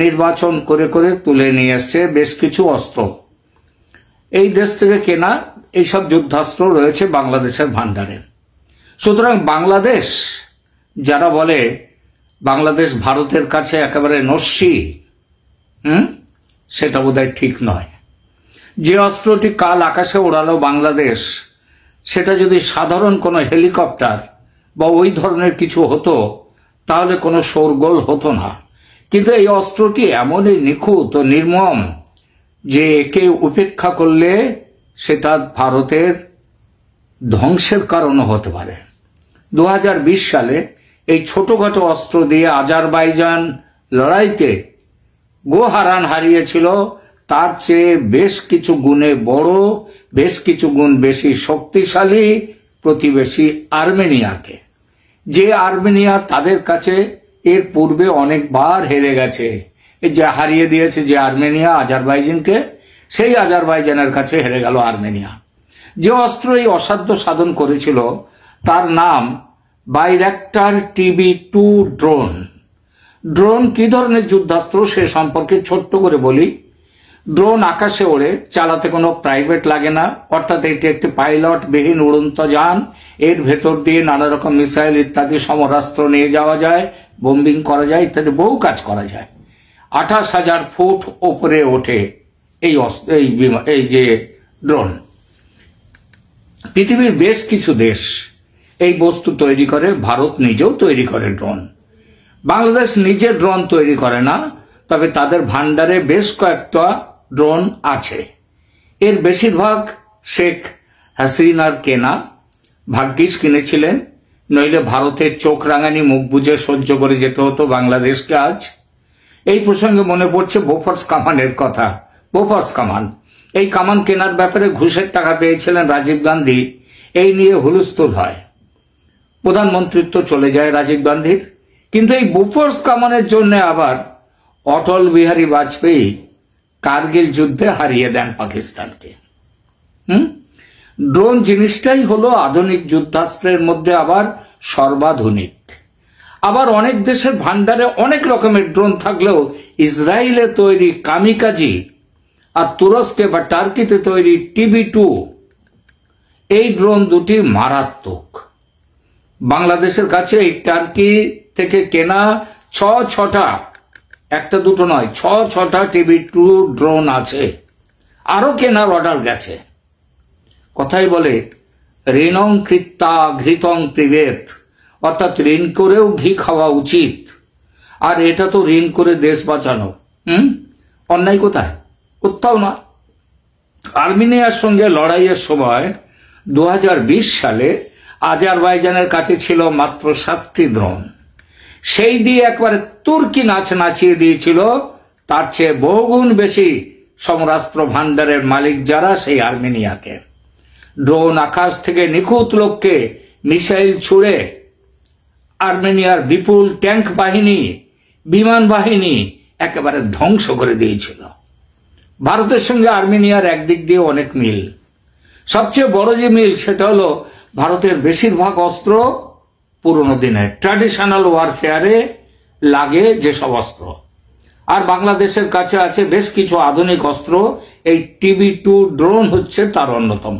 নির্বাচন করে করে তুলে নিয়ে এসছে বেশ কিছু অস্ত্র। এই দেশ থেকে কেনা এইসব যুদ্ধাস্ত্র রয়েছে বাংলাদেশের ভান্ডারে। সুতরাং বাংলাদেশ যারা বলে বাংলাদেশ ভারতের কাছে একেবারে নস্যি, সেটা বোধহয় ঠিক নয়। যে অস্ত্রটি কাল আকাশে ওড়ালো বাংলাদেশ, সেটা যদি সাধারণ কোনো হেলিকপ্টার বা ওই ধরনের কিছু হতো তাহলে কোনো শোরগোল হতো না। কিন্তু এই অস্ত্রটি এমনই নিখুঁত ও নির্মম যে একে উপেক্ষা করলে সেটা ভারতের ধ্বংসের কারণও হতে পারে। 2020 সালে এই ছোটখাটো অস্ত্র দিয়ে আজারবাইজান লড়াইতে গোহারান হারিয়েছিল তার চেয়ে বেশ কিছু গুণে বড়, বেশ কিছু গুণ বেশি শক্তিশালী প্রতিবেশী আর্মেনিয়াকে। যে আর্মেনিয়া তাদের কাছে এর পূর্বে অনেকবার হেরে গেছে, এই যে হারিয়ে দিয়েছে যে আর্মেনিয়া আজারবাইজানকে, সেই আজারবাইজানের কাছে হেরে গেল আর্মেনিয়া। যে অস্ত্র এই অসাধ্য সাধন করেছিল তার নাম বাইরাক্টার TB2 ড্রোন। ড্রোন কি ধরনের যুদ্ধাস্ত্র সে সম্পর্কে ছোট্ট করে বলি। ড্রোন আকাশে ওড়ে, চালাতে কোনো প্রাইভেট লাগে না, অর্থাৎ এটি একটি পাইলট বিহীন উড়ন্ত যান। এর ভেতর দিয়ে নানা রকম মিসাইল ইত্যাদি সমরাস্ত্র নিয়ে যাওয়া যায়, বোম্বিং করা যায় ইত্যাদি বহু কাজ করা যায়। 28,000 ফুট ওপরে ওঠে এই যে ড্রোন। পৃথিবীর বেশ কিছু দেশ এই বস্তু তৈরি করে, ভারত নিজেও তৈরি করে ড্রোন। বাংলাদেশ নিজে ড্রোন তৈরি করে না, তবে তাদের ভান্ডারে বেশ কয়েকটা ড্রোন আছে। এর বেশিরভাগ শেখ হাসিনার কেনা, ভাগ্যিস কিনেছিলেন, নইলে ভারতের চোখ রাঙানি মুখ বুঝে সহ্য করে যেতে হতো বাংলাদেশকে আজ। এই প্রসঙ্গে মনে পড়ছে বোফোর্স কামানের কথা। বোফোর্স কামান, এই কামান কেনার ব্যাপারে ঘুষের টাকা পেয়েছিলেন রাজীব গান্ধী, এই নিয়ে হুলস্থুল হয়, প্রধানমন্ত্রিত্ব চলে যায় রাজীব গান্ধীর। কিন্তু এই বোফোর্স কামানের জন্য আবার অটল বিহারী বাজপেয়ী কার্গিল যুদ্ধে হারিয়ে দেন পাকিস্তানকে। ড্রোন জিনিসটাই হলো আধুনিক যুদ্ধাস্ত্রের মধ্যে আবার সর্বাধুনিক। আবার অনেক দেশের ভান্ডারে অনেক রকমের ড্রোন থাকলেও ইসরায়েলে তৈরি কামিকাজি আর তুরস্কে বা টার্কিতে তৈরি TB2 এই ড্রোন দুটি মারাত্মক। বাংলাদেশের কাছে এই টার্কি থেকে কেনা 6-6টা, একটা দুটো নয়, 6-6টা TB2 ড্রোন আছে, আরো কেনার অর্ডার গেছে। কথাই বলে ঋণং কৃত্তা ঘৃতং পিবেত, অর্থাৎ ঋণ করেও ঘি খাওয়া উচিত। আর এটা তো ঋণ করে দেশ বাঁচানো, অন্যায় কোথায়? কোথাও না। আর্মেনিয়ার সঙ্গে লড়াইয়ের সময় 2020 সালে আজারবাইজানের কাছে ছিল মাত্র 7টি ড্রোন। সেই দিয়ে একবারে তুর্কি নাচ নাচিয়ে দিয়েছিল তার চেয়ে বহুগুণ বেশি সমরাস্ত্র ভান্ডারের মালিক যারা, সেই আর্মেনিয়াকে। ড্রোন আকাশ থেকে নিখুঁত লোককে মিসাইল ছুড়ে আর্মেনিয়ার বিপুল ট্যাঙ্ক বাহিনী, বিমান বাহিনী একেবারে ধ্বংস করে দিয়েছিল। ভারতের সঙ্গে আর্মেনিয়ার একদিক দিয়ে অনেক মিল। সবচেয়ে বড় যে মিল সেটা হলো ভারতের বেশিরভাগ অস্ত্র পুরনো দিনের ট্র্যাডিশনাল ওয়ারফেয়ারে লাগে যেসব অস্ত্র, আর বাংলাদেশের কাছে আছে বেশ কিছু আধুনিক অস্ত্র। এই TB2 ড্রোন হচ্ছে তার অন্যতম।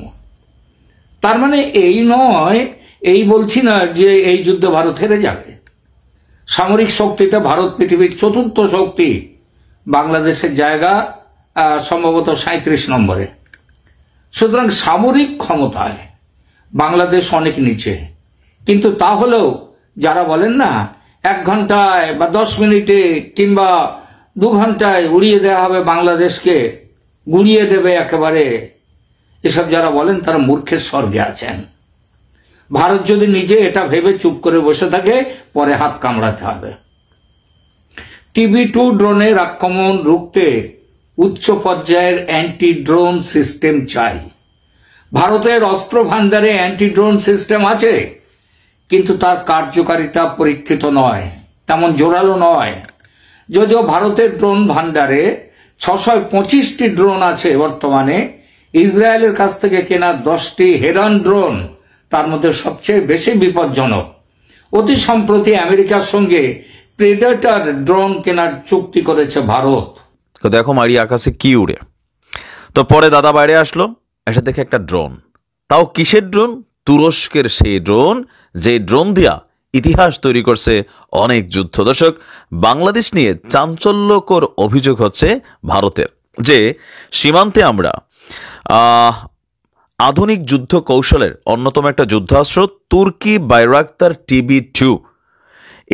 তার মানে এই নয়, এই বলছি না যে এই যুদ্ধে ভারত হেরে যাবে। সামরিক শক্তিতে ভারত পৃথিবীর 4র্থ শক্তি, বাংলাদেশের জায়গা সম্ভবত 37 নম্বরে। সুতরাং সামরিক ক্ষমতায় বাংলাদেশ অনেক নিচে। কিন্তু তাহলেও যারা বলেন না 1 ঘন্টায় বা 10 মিনিটে কিংবা 2 ঘন্টায় উড়িয়ে দেওয়া হবে বাংলাদেশকে, গুড়িয়ে দেবে একেবারে, এসব যারা বলেন তারা মূর্খের স্বর্গে আছেন। ভারত যদি নিজে এটা ভেবে চুপ করে বসে থাকে, পরে হাত কামড়াতে হবে। TB2 ড্রোনের আক্রমণ রুখতে উচ্চ পর্যায়ের অ্যান্টি ড্রোন সিস্টেম চাই। ভারতের অস্ত্র ভান্ডারে অ্যান্টি ড্রোন সিস্টেম আছে, কিন্তু তার কার্যকারিতা পরীক্ষিত নয়, তেমন জোরালো নয়। যদিও ভারতের ড্রোন ভান্ডারে 625টি ড্রোন আছে বর্তমানে, ইসরায়েলের কাছ থেকে কেনা 10টি হেরান ড্রোন তার মধ্যে সবচেয়ে বেশি বিপজ্জনক। অতি সম্প্রতি আমেরিকার সঙ্গে প্রেডেটর ড্রোন কেনার চুক্তি করেছে ভারত। তো দেখো মারি আকাশে কি উড়ে। তো পরে দাদা বাইরে আসলো, এসে দেখে একটা ড্রোন, তাও কিসের ড্রোন? তুরস্কের সেই ড্রোন, যে ড্রোন দিয়া ইতিহাস তৈরি করছে অনেক যুদ্ধ। দর্শক, বাংলাদেশ নিয়ে চাঞ্চল্যকর অভিযোগ হচ্ছে ভারতের, যে সীমান্তে আমরা আধুনিক যুদ্ধ কৌশলের অন্যতম একটা যুদ্ধাস্ত্র তুর্কি বাইরাক্তার TB2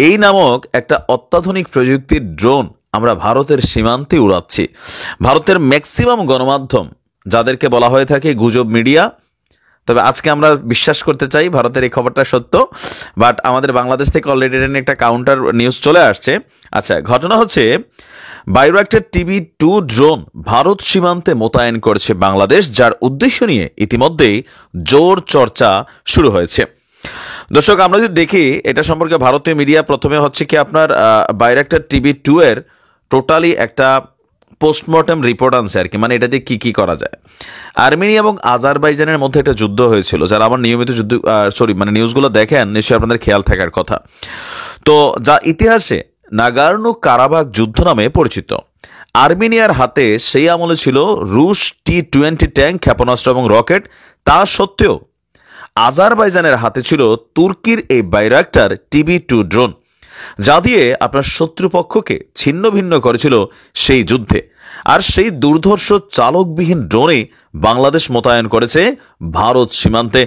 এই নামক একটা অত্যাধুনিক প্রযুক্তির ড্রোন আমরা ভারতের সীমান্তে উড়াচ্ছি। ভারতের ম্যাক্সিমাম গণমাধ্যম, যাদেরকে বলা হয়ে থাকে গুজব মিডিয়া, তবে আজকে আমরা বিশ্বাস করতে চাই ভারতের এই খবরটা সত্য, বাট আমাদের বাংলাদেশ থেকে অলরেডি একটা কাউন্টার নিউজ চলে আসছে। আচ্ছা, ঘটনা হচ্ছে বাইরাক্টার TB2 ড্রোন ভারত সীমান্তে মোতায়েন করেছে বাংলাদেশ, যার উদ্দেশ্য নিয়ে ইতিমধ্যেই জোর চর্চা শুরু হয়েছে। দর্শক, আমরা যদি দেখি এটা সম্পর্কে ভারতীয় মিডিয়া প্রথমে হচ্ছে কি আপনার বাইরাক্টার TB2 এর টোটালি একটা পোস্টমর্টম রিপোর্ট আনছে আর কি, মানে এটা দিয়ে কি করা যায়। আর্মেনিয়া এবং আজারবাইজানের মধ্যে একটা যুদ্ধ হয়েছিল, যারা আমার নিয়মিত নিউজগুলো দেখেন নিশ্চয়ই আপনাদের খেয়াল থাকার কথা। তো যা ইতিহাসে নাগার্নো কারাবাখ যুদ্ধ নামে পরিচিত। আর্মেনিয়ার হাতে সেই আমলে ছিল রুশ T-20 ট্যাঙ্ক, ক্ষেপণাস্ত্র এবং রকেট। তা সত্ত্বেও আজারবাইজানের হাতে ছিল তুর্কির এই বাইরাক্টার TB2 ড্রোন, যা দিয়ে আপনার শত্রুপক্ষকে ছিন্ন ভিন্ন করেছিল সেই যুদ্ধে। আর সেই দুর্ধর্ষ চালকবিহীন ড্রোনে বাংলাদেশ মোতায়েন করেছে ভারত সীমান্তে।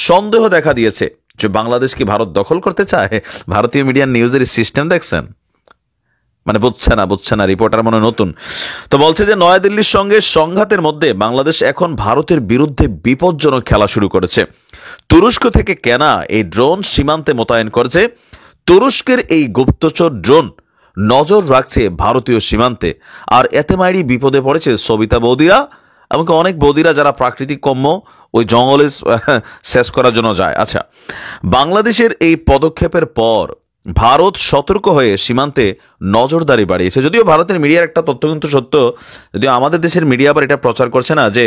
সন্দেহ দেখা দিয়েছে যে বাংলাদেশ কি ভারত দখল করতে চায়। ভারতীয় মিডিয়ার নিউজের সিস্টেম দেখছেন, মানে বুঝছে না রিপোর্টার মনে নতুন। তো বলছে যে নয়াদিল্লির সঙ্গে সংঘাতের মধ্যে বাংলাদেশ এখন ভারতের বিরুদ্ধে বিপজ্জনক খেলা শুরু করেছে। তুরস্ক থেকে কেনা এই ড্রোন সীমান্তে মোতায়েন করেছে। তুরস্কের এই গুপ্তচর ড্রোন নজর রাখছে ভারতীয় সীমান্তে। আর এতে মাইরি বিপদে পড়েছে সবিতা বৌদিরা, এমনকি অনেক বৌদিরা যারা প্রাকৃতিক কম্য ওই জঙ্গলে শেষ করার জন্য যায়। আচ্ছা, বাংলাদেশের এই পদক্ষেপের পর ভারত সতর্ক হয়ে সীমান্তে নজরদারি বাড়িয়েছে। যদিও ভারতের মিডিয়ার একটা তথ্য কিন্তু সত্য, যদিও আমাদের দেশের মিডিয়া আবার এটা প্রচার করছে না, যে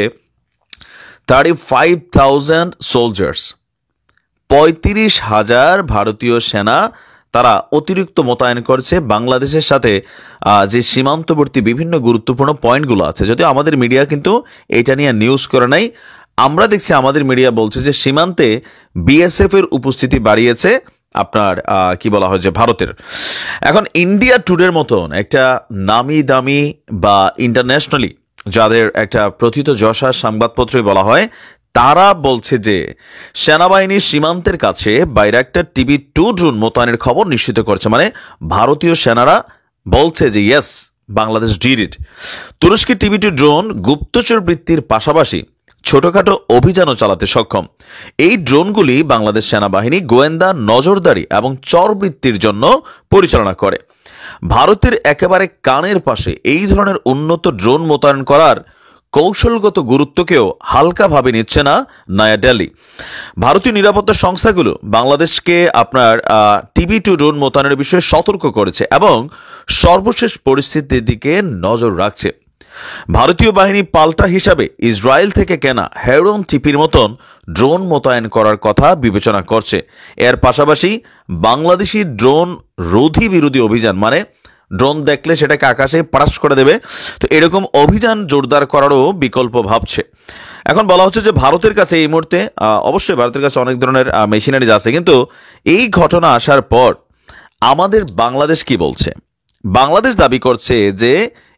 35,000 সোলজার্স, 35,000 ভারতীয় সেনা তারা অতিরিক্ত মোতায়েন করছে বাংলাদেশের সাথে যে সীমান্তবর্তী বিভিন্ন গুরুত্বপূর্ণ পয়েন্টগুলো আছে। যদিও আমাদের মিডিয়া কিন্তু এটা নিয়ে নিউজ করে নাই। আমরা দেখছি আমাদের মিডিয়া বলছে যে সীমান্তে BSF এর উপস্থিতি বাড়িয়েছে আপনার কি বলা হয় যে ভারতের। এখন ইন্ডিয়া টুডের মতন একটা নামি দামি বা ইন্টারন্যাশনালি যাদের একটা প্রথিত যশা সংবাদপত্রই বলা হয়, তারা বলছে যে সেনাবাহিনী সীমান্তের কাছে বাইরাক্টার TB2 ড্রোন মোতায়েনের খবর নিশ্চিত করছে। মানে ভারতীয় সেনারা বলছে যে ইয়েস, বাংলাদেশ ডিড ইট। তুরস্কের TB2 ড্রোন গুপ্তচর বৃত্তির পাশাপাশি ছোটখাটো অভিযানও চালাতে সক্ষম। এই ড্রোনগুলি বাংলাদেশ সেনাবাহিনী গোয়েন্দা, নজরদারি এবং চরবৃত্তির জন্য পরিচালনা করে। ভারতের একেবারে কানের পাশে এই ধরনের উন্নত ড্রোন মোতায়েন করার কৌশলগত গুরুত্বকেও হালকাভাবে নিচ্ছে না নয়াদিল্লি। ভারতীয় নিরাপত্তা সংস্থাগুলো বাংলাদেশকে আপনার TB2 ড্রোন মোতায়েনের বিষয়ে সতর্ক করেছে এবং সর্বশেষ পরিস্থিতির দিকে নজর রাখছে। ভারতীয় বাহিনী পাল্টা হিসাবে ইসরায়েল থেকে কেনা হেরন টিপির মতন ড্রোন মোতায়েন করার কথা বিবেচনা করছে। এর পাশাপাশি বাংলাদেশি ড্রোন রোধী বিরোধী অভিযান, মানে ড্রোন দেখলে সেটাকে আকাশে পারাস করে দেবে, তো এরকম অভিযান জোরদার করারও বিকল্প ভাবছে। এখন বলা হচ্ছে যে ভারতের কাছে এই মুহূর্তে অবশ্যই ভারতের কাছে অনেক ধরনের মেশিনারিজ আছে, কিন্তু এই ঘটনা আসার পর আমাদের বাংলাদেশ কি বলছে? বাংলাদেশ দাবি করছে যে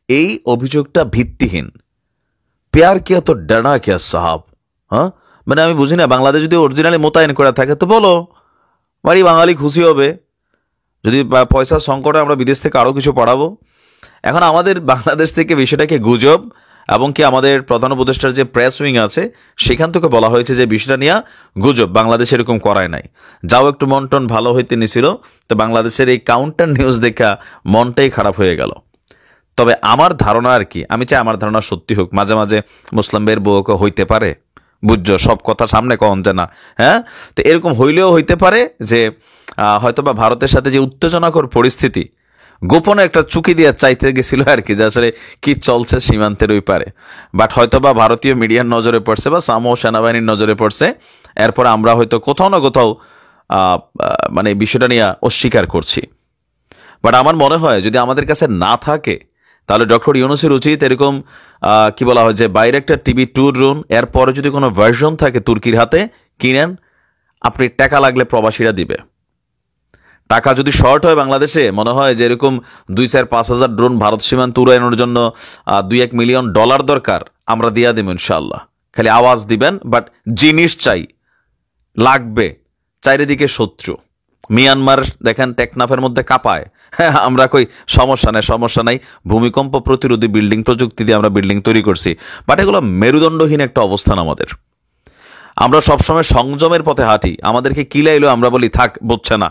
এই অভিযোগটা ভিত্তিহীন। প্যার কিয়া তো ডানা কিয়া সাহাব। হ্যাঁ, মানে আমি বুঝি না, বাংলাদেশ যদি অরিজিনালি মোতায়েন করা থাকে তো বলো, বাড়ি বাঙালি খুশি হবে। যদি পয়সার সংকটে আমরা বিদেশ থেকে আরও কিছু পড়াবো। এখন আমাদের বাংলাদেশ থেকে বিষয়টাকে গুজব, এবং কি আমাদের প্রধান উপদেষ্টার যে প্রেস উইং আছে সেখান থেকে বলা হয়েছে যে বিষয়টা নিয়ে গুজব, বাংলাদেশ এরকম করায় নাই, যাও একটু মন টন ভালো হইতে নিছিল। তো বাংলাদেশের এই কাউন্টার নিউজ দেখা মনটাই খারাপ হয়ে গেল। তবে আমার ধারণা আর কি, আমি চাই আমার ধারণা সত্যি হোক। মাঝে মাঝে মুসলিমের বউকে হইতে পারে, বুঝছো, সব কথা সামনে কখন যে না, হ্যাঁ। তো এরকম হইলেও হইতে পারে যে হয়তোবা ভারতের সাথে যে উত্তেজনাকর পরিস্থিতি, গোপনে একটা চুকি দিয়ে চাইতে গেছিল আর কি, যে আসলে কি চলছে সীমান্তের ওই পারে। বাট হয়তোবা ভারতীয় মিডিয়ার নজরে পড়ছে বা সামো সেনাবাহিনীর নজরে পড়ছে, এরপর আমরা হয়তো কোথাও না কোথাও মানে বিষয়টা নিয়ে অস্বীকার করছি। বাট আমার মনে হয় যদি আমাদের কাছে না থাকে তাহলে ডক্টর ইউনূসের উচিত এরকম কি বলা হয় যে বাইরে একটা টিভি ট্যুর রুন, এরপরে যদি কোনো ভার্সন থাকে তুর্কির হাতে কিনেন, আপনি টাকা লাগলে প্রবাসীরা দিবে। টাকা যদি শর্ট হয় বাংলাদেশে, মনে হয় যে এরকম 2-4-5 হাজার ড্রোন ভারত সীমান্ত উড়ানোর জন্য $2-1 মিলিয়ন দরকার, আমরা দিয়া দেব ইনশাল্লাহ। খালি আওয়াজ দিবেন, বাট জিনিস চাই, লাগবে। চারিদিকে শত্রু, মিয়ানমার দেখেন টেকনাফের মধ্যে কাঁপায়, হ্যাঁ আমরা কই সমস্যা নাই, ভূমিকম্প প্রতিরোধী বিল্ডিং প্রযুক্তি দিয়ে আমরা বিল্ডিং তৈরি করছি। বাট এগুলো মেরুদণ্ডহীন একটা অবস্থান আমাদের। আমরা সবসময় সংযমের পথে হাঁটি, আমাদেরকে কিলাইলো আমরা বলি থাক, বুঝছে না,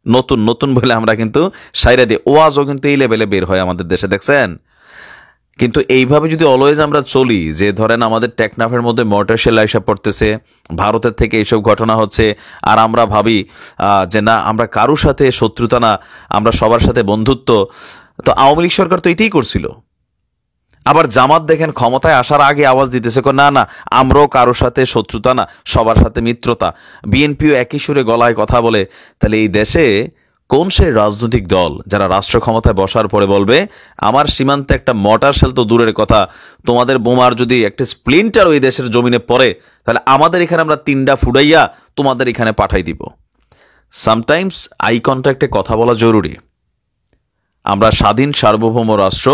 নতুন বলে আমরা কিন্তু সাইরা দিই। ওয়াজও কিন্তু এই লেভেলে বের হয় আমাদের দেশে, দেখছেন। কিন্তু এইভাবে যদি অলওয়েজ আমরা চলি, যে ধরেন আমাদের টেকনাফের মধ্যে মর্টার শেল আইসা পড়তেছে, ভারতের থেকে এইসব ঘটনা হচ্ছে, আর আমরা ভাবি যে না আমরা কারোর সাথে শত্রুতা না, আমরা সবার সাথে বন্ধুত্ব। তো আওয়ামী লীগ সরকার তো এটাই করছিল। আবার জামাত দেখেন ক্ষমতায় আসার আগে আওয়াজ দিতেছে না আমরাও কারোর সাথে শত্রুতা না, সবার সাথে মিত্রতা। বিএনপিও একই সুরে গলায় কথা বলে। তাহলে এই দেশে কোন সেই রাজনৈতিক দল যারা রাষ্ট্র ক্ষমতায় বসার পরে বলবে আমার সীমান্তে একটা মর্টার শেল তো দূরের কথা, তোমাদের বোমার যদি একটা স্প্লিন্টার ওই দেশের জমিনে পড়ে তাহলে আমাদের এখানে আমরা 3টা ফুটাইয়া তোমাদের এখানে পাঠাই দিব। সামটাইমস আই কন্ট্যাক্টে কথা বলা জরুরি। আমরা স্বাধীন সার্বভৌম রাষ্ট্র,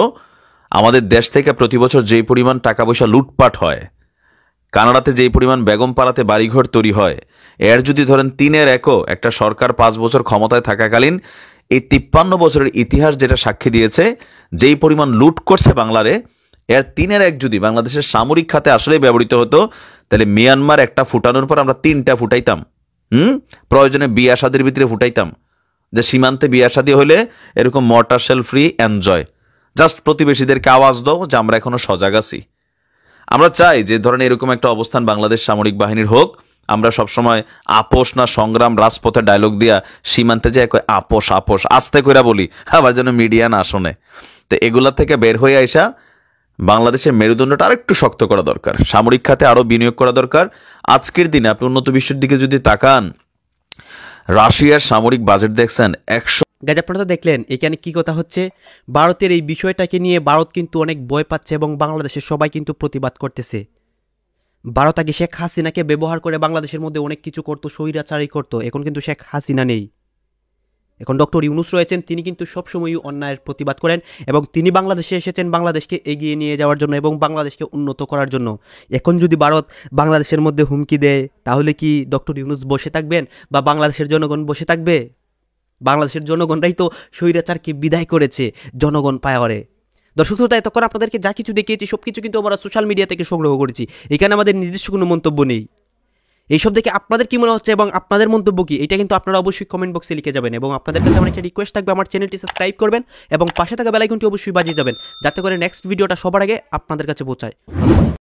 আমাদের দেশ থেকে প্রতি বছর যেই পরিমাণ টাকা পয়সা লুটপাট হয়, কানাডাতে যেই পরিমাণ বেগম পাড়াতে বাড়িঘর তৈরি হয়, এর যদি ধরেন 3/1 একটা সরকার 5 বছর ক্ষমতায় থাকাকালীন এই 53 বছরের ইতিহাস যেটা সাক্ষী দিয়েছে, যেই পরিমাণ লুট করছে বাংলারে, এর 3/1 যদি বাংলাদেশের সামরিক খাতে আসলেই ব্যবহৃত হতো, তাহলে মিয়ানমার একটা ফুটানোর পর আমরা 3টা ফুটাইতাম। প্রয়োজনে বিয়া শাদির ভিতরে ফুটাইতাম, যে সীমান্তে বিয়া শাদী হলে এরকম mortar shell free enjoy. Just প্রতিবেশীদেরকে আওয়াজ দাও যে আমরা এখনো সজাগ আছি। আমরা চাই যে ধরেন এরকম একটা অবস্থান বাংলাদেশ সামরিক বাহিনীর হোক। আমরা সবসময় আপোষ না সংগ্রাম রাজপথে ডায়লগ দিয়া সীমান্তে যে আপোষ আস্তে করে বলি, আবার যেন মিডিয়া না শোনে। তো এগুলা থেকে বের হয়ে আইসা বাংলাদেশের মেরুদণ্ডটা আরেকটু শক্ত করা দরকার, সামরিক খাতে আরো বিনিয়োগ করা দরকার। আজকের দিনে আপনি উন্নত বিশ্বের দিকে যদি তাকান, রাশিয়ার সামরিক বাজেট দেখছেন 100। গাইজ আপনারা তো দেখলেন এখানে কি কথা হচ্ছে। ভারতের এই বিষয়টাকে নিয়ে ভারত কিন্তু অনেক ভয় পাচ্ছে এবং বাংলাদেশের সবাই কিন্তু প্রতিবাদ করতেছে। ভারত আগে শেখ হাসিনাকে ব্যবহার করে বাংলাদেশের মধ্যে অনেক কিছু করতো, স্বৈরাচারী করতো। এখন কিন্তু শেখ হাসিনা নেই, এখন ডক্টর ইউনূস রয়েছেন। তিনি কিন্তু সবসময়ই অন্যায়ের প্রতিবাদ করেন এবং তিনি বাংলাদেশে এসেছেন বাংলাদেশকে এগিয়ে নিয়ে যাওয়ার জন্য এবং বাংলাদেশকে উন্নত করার জন্য। এখন যদি ভারত বাংলাদেশের মধ্যে হুমকি দেয়, তাহলে কি ডক্টর ইউনূস বসে থাকবেন বা বাংলাদেশের জনগণ বসে থাকবে? বাংলাদেশের জনগণরাই তো স্বৈরাচারকে বিদায় করেছে জনগণ পাওয়ারে। দর্শক শ্রোতা, এতক্ষণ আপনাদেরকে যা কিছু দেখিয়েছি সব কিছু কিন্তু আমরা সোশ্যাল মিডিয়া থেকে সংগ্রহ করেছি। এখানে আমাদের নিজস্ব কোনো মন্তব্য নেই। এইসব দেখে আপনাদের কি মনে হচ্ছে এবং আপনাদের মন্তব্য কি, এটা কিন্তু আপনারা অবশ্যই কমেন্ট বক্সে লিখে যাবেন। এবং আপনাদের কাছে আমার একটা রিকোয়েস্ট থাকবে, আমার চ্যানেলটি সাবস্ক্রাইব করবেন এবং পাশে থাকা বেল আইকনটি অবশ্যই বাজিয়ে যাবেন, যাতে করে নেক্সট ভিডিওটা সবার আগে আপনাদের কাছে পৌঁছায়।